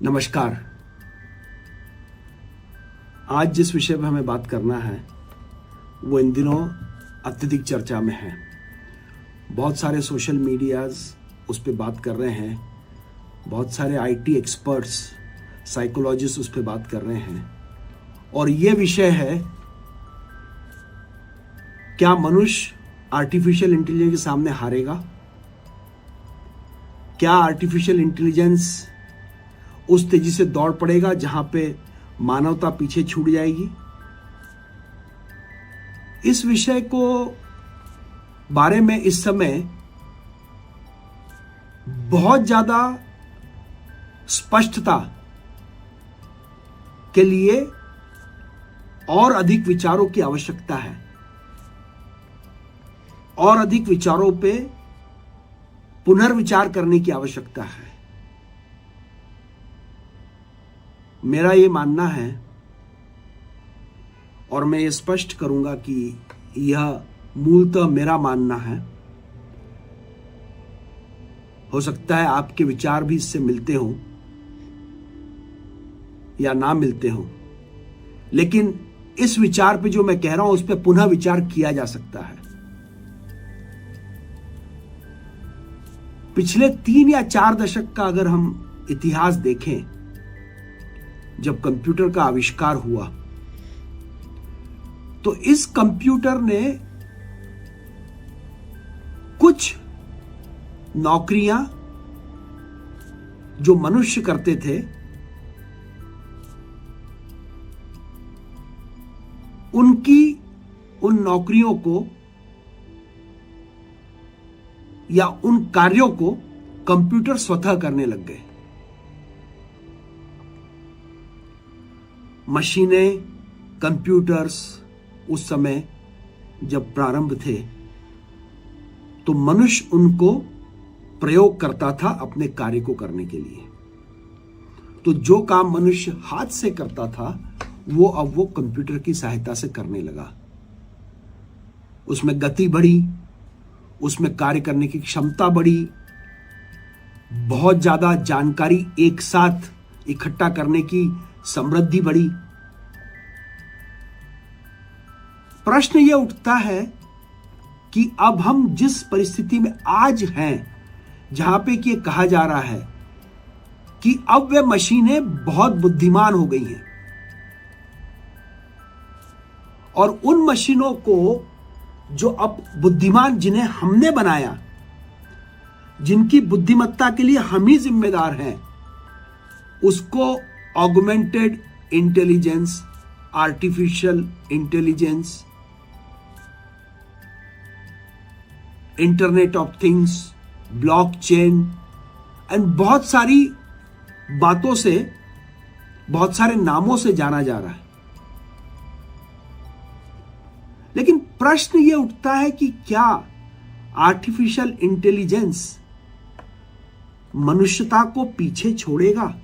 नमस्कार। आज जिस विषय पर हमें बात करना है वो इन दिनों अत्यधिक चर्चा में है। बहुत सारे सोशल मीडियाज उस पर बात कर रहे हैं, बहुत सारे आईटी एक्सपर्ट्स, साइकोलॉजिस्ट उस पर बात कर रहे हैं और ये विषय है, क्या मनुष्य आर्टिफिशियल इंटेलिजेंस के सामने हारेगा? क्या आर्टिफिशियल इंटेलिजेंस उस तेजी से दौड़ पड़ेगा जहां पे मानवता पीछे छूट जाएगी? इस विषय को बारे में इस समय बहुत ज्यादा स्पष्टता के लिए और अधिक विचारों की आवश्यकता है और अधिक विचारों पे पुनर्विचार करने की आवश्यकता है। मेरा ये मानना है और मैं ये स्पष्ट करूंगा कि यह मूलतः मेरा मानना है। हो सकता है आपके विचार भी इससे मिलते हों या ना मिलते हों, लेकिन इस विचार पे जो मैं कह रहा हूं उस पर पुनः विचार किया जा सकता है। पिछले 3 या 4 दशक का अगर हम इतिहास देखें, जब कंप्यूटर का आविष्कार हुआ तो इस कंप्यूटर ने कुछ नौकरियां जो मनुष्य करते थे उन नौकरियों को या उन कार्यों को कंप्यूटर स्वतः करने लग गए। मशीनें, कंप्यूटर्स उस समय जब प्रारंभ थे तो मनुष्य उनको प्रयोग करता था अपने कार्य को करने के लिए। तो जो काम मनुष्य हाथ से करता था वो अब वो कंप्यूटर की सहायता से करने लगा। उसमें गति बढ़ी, उसमें कार्य करने की क्षमता बढ़ी, बहुत ज्यादा जानकारी एक साथ इकट्ठा करने की समृद्धि बढ़ी। प्रश्न यह उठता है कि अब हम जिस परिस्थिति में आज हैं, जहां पे कि कहा जा रहा है कि अब वे मशीनें बहुत बुद्धिमान हो गई हैं और उन मशीनों को जो अब बुद्धिमान, जिन्हें हमने बनाया, जिनकी बुद्धिमत्ता के लिए हम ही जिम्मेदार हैं, उसको augmented intelligence, artificial intelligence, internet of things, blockchain and बहुत सारी बातों से, बहुत सारे नामों से जाना जा रहा है। लेकिन प्रश्न यह उठता है कि क्या आर्टिफिशियल इंटेलिजेंस मनुष्यता को पीछे छोड़ेगा?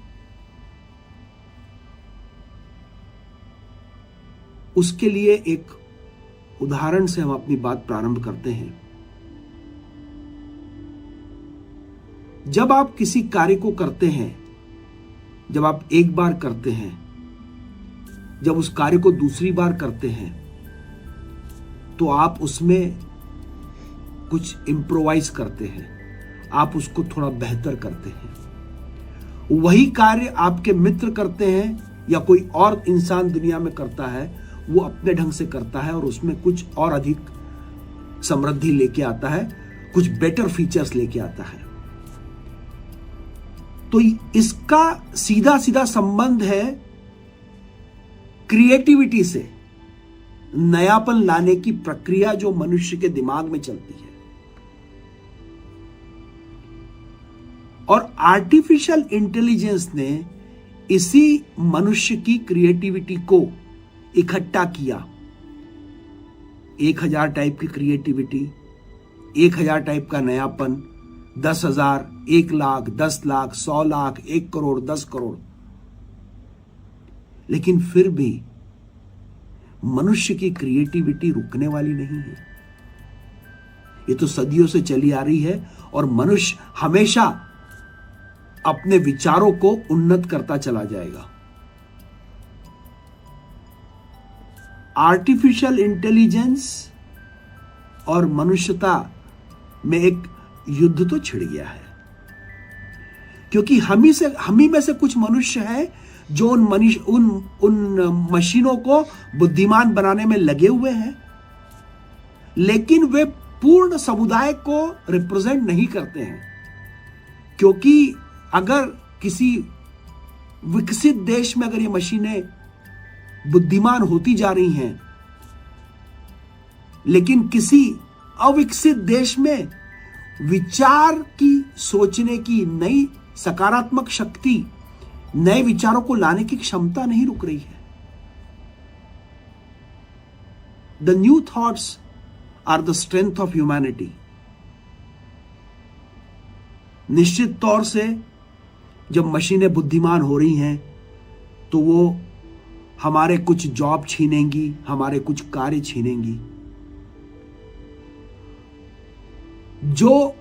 उसके लिए एक उदाहरण से हम अपनी बात प्रारंभ करते हैं। जब आप किसी कार्य को करते हैं, जब आप एक बार करते हैं, जब उस कार्य को दूसरी बार करते हैं, तो आप उसमें कुछ इम्प्रोवाइज करते हैं, आप उसको थोड़ा बेहतर करते हैं। वही कार्य आपके मित्र करते हैं या कोई और इंसान दुनिया में करता है, वो अपने ढंग से करता है और उसमें कुछ और अधिक समृद्धि लेके आता है, कुछ बेटर फीचर्स लेके आता है। तो इसका सीधा सीधा संबंध है क्रिएटिविटी से, नयापन लाने की प्रक्रिया जो मनुष्य के दिमाग में चलती है। और आर्टिफिशियल इंटेलिजेंस ने इसी मनुष्य की क्रिएटिविटी को इकट्ठा किया। 1000 टाइप की क्रिएटिविटी, 1000 टाइप का नयापन, 10,000, 1 लाख, 10 लाख, 100 लाख, 1 करोड़, 10 करोड़। लेकिन फिर भी मनुष्य की क्रिएटिविटी रुकने वाली नहीं है। ये तो सदियों से चली आ रही है और मनुष्य हमेशा अपने विचारों को उन्नत करता चला जाएगा। आर्टिफिशियल इंटेलिजेंस और मनुष्यता में एक युद्ध तो छिड़ गया है, क्योंकि हम ही में से कुछ मनुष्य है जो उन मशीनों को बुद्धिमान बनाने में लगे हुए हैं, लेकिन वे पूर्ण समुदाय को रिप्रेजेंट नहीं करते हैं। क्योंकि अगर किसी विकसित देश में अगर ये मशीनें बुद्धिमान होती जा रही हैं, लेकिन किसी अविकसित देश में विचार की सोचने की नई सकारात्मक शक्ति, नए विचारों को लाने की क्षमता नहीं रुक रही है। The new thoughts are the strength of humanity. निश्चित तौर से जब मशीनें बुद्धिमान हो रही हैं तो वो हमारे कुछ जॉब छीनेंगी, हमारे कुछ कार्य छीनेंगी। जो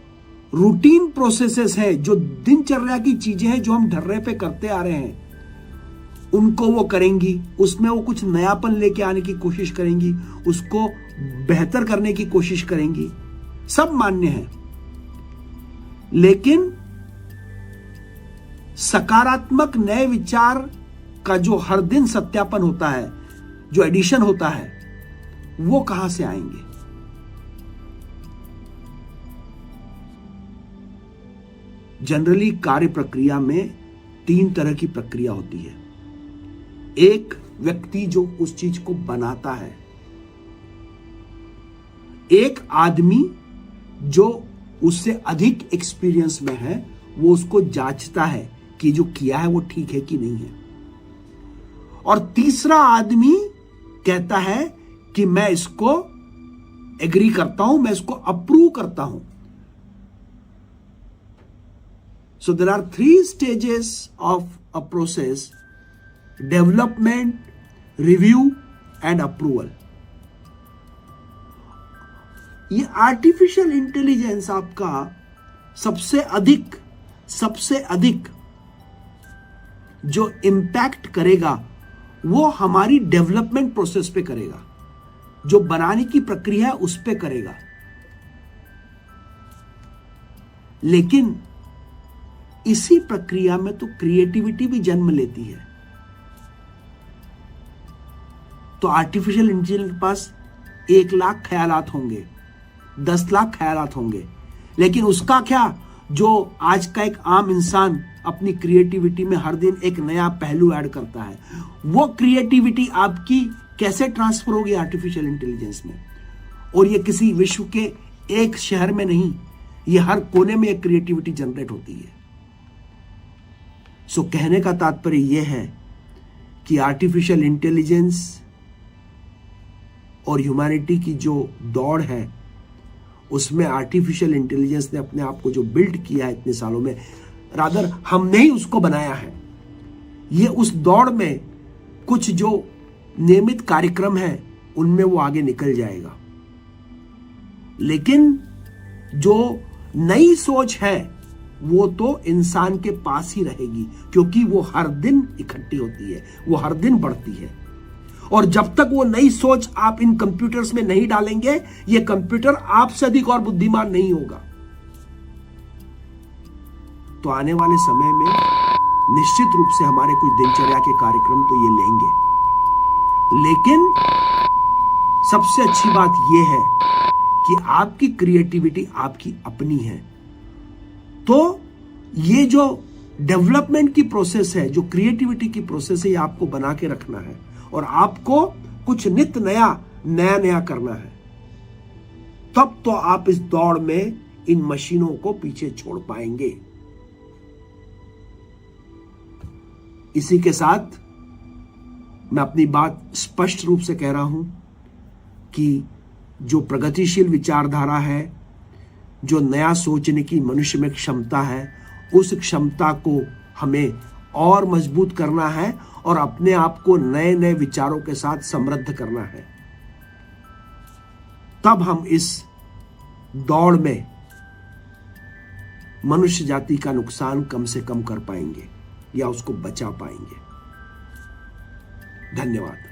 रूटीन प्रोसेसेस है, जो दिनचर्या की चीजें हैं, जो हम ढर्रे पे करते आ रहे हैं, उनको वो करेंगी। उसमें वो कुछ नयापन लेके आने की कोशिश करेंगी, उसको बेहतर करने की कोशिश करेंगी। सब मान्य है, लेकिन सकारात्मक नए विचार का जो हर दिन सत्यापन होता है, जो एडिशन होता है, वो कहां से आएंगे? जनरली कार्य प्रक्रिया में 3 तरह की प्रक्रिया होती है। एक व्यक्ति जो उस चीज को बनाता है, एक आदमी जो उससे अधिक एक्सपीरियंस में है, वो उसको जांचता है कि जो किया है वो ठीक है कि नहीं है, और तीसरा आदमी कहता है कि मैं इसको एग्री करता हूं, मैं इसको अप्रूव करता हूं। So there are 3 stages of a process: development, review and approval. ये आर्टिफिशियल इंटेलिजेंस आपका सबसे अधिक जो इंपैक्ट करेगा वो हमारी डेवलपमेंट प्रोसेस पे करेगा, जो बनाने की प्रक्रिया है उस पे करेगा। लेकिन इसी प्रक्रिया में तो क्रिएटिविटी भी जन्म लेती है। तो आर्टिफिशियल इंटेलिजेंस के पास 1 लाख ख्यालात होंगे, 10 लाख ख्यालात होंगे, लेकिन उसका क्या, जो आज का एक आम इंसान अपनी क्रिएटिविटी में हर दिन एक नया पहलू ऐड करता है, वो क्रिएटिविटी आपकी कैसे ट्रांसफर होगी आर्टिफिशियल इंटेलिजेंस में? और ये किसी विश्व के एक शहर में नहीं, ये हर कोने में एक क्रिएटिविटी जनरेट होती है। सो कहने का तात्पर्य यह है कि आर्टिफिशियल इंटेलिजेंस और ह्यूमैनिटी की जो दौड़ है, उसमें आर्टिफिशियल इंटेलिजेंस ने अपने आप को जो बिल्ड किया है इतने सालों में, रादर हमने ही उसको बनाया है। ये उस दौड़ में कुछ जो नियमित कार्यक्रम है उनमें वो आगे निकल जाएगा, लेकिन जो नई सोच है वो तो इंसान के पास ही रहेगी, क्योंकि वो हर दिन इकट्ठी होती है, वो हर दिन बढ़ती है। और जब तक वो नई सोच आप इन कंप्यूटर्स में नहीं डालेंगे, ये कंप्यूटर आपसे अधिक और बुद्धिमान नहीं होगा। तो आने वाले समय में निश्चित रूप से हमारे कुछ दिनचर्या के कार्यक्रम तो ये लेंगे, लेकिन सबसे अच्छी बात यह है कि आपकी क्रिएटिविटी आपकी अपनी है। तो ये जो डेवलपमेंट की प्रोसेस है, जो क्रिएटिविटी की प्रोसेस है, ये आपको बना के रखना है और आपको कुछ नित्य नया करना है। तब तो आप इस दौड़ में इन मशीनों को पीछे छोड़ पाएंगे। इसी के साथ मैं अपनी बात स्पष्ट रूप से कह रहा हूं कि जो प्रगतिशील विचारधारा है, जो नया सोचने की मनुष्य में क्षमता है, उस क्षमता को हमें और मजबूत करना है और अपने आप को नए नए विचारों के साथ समृद्ध करना है। तब हम इस दौड़ में मनुष्य जाति का नुकसान कम से कम कर पाएंगे या उसको बचा पाएंगे। धन्यवाद।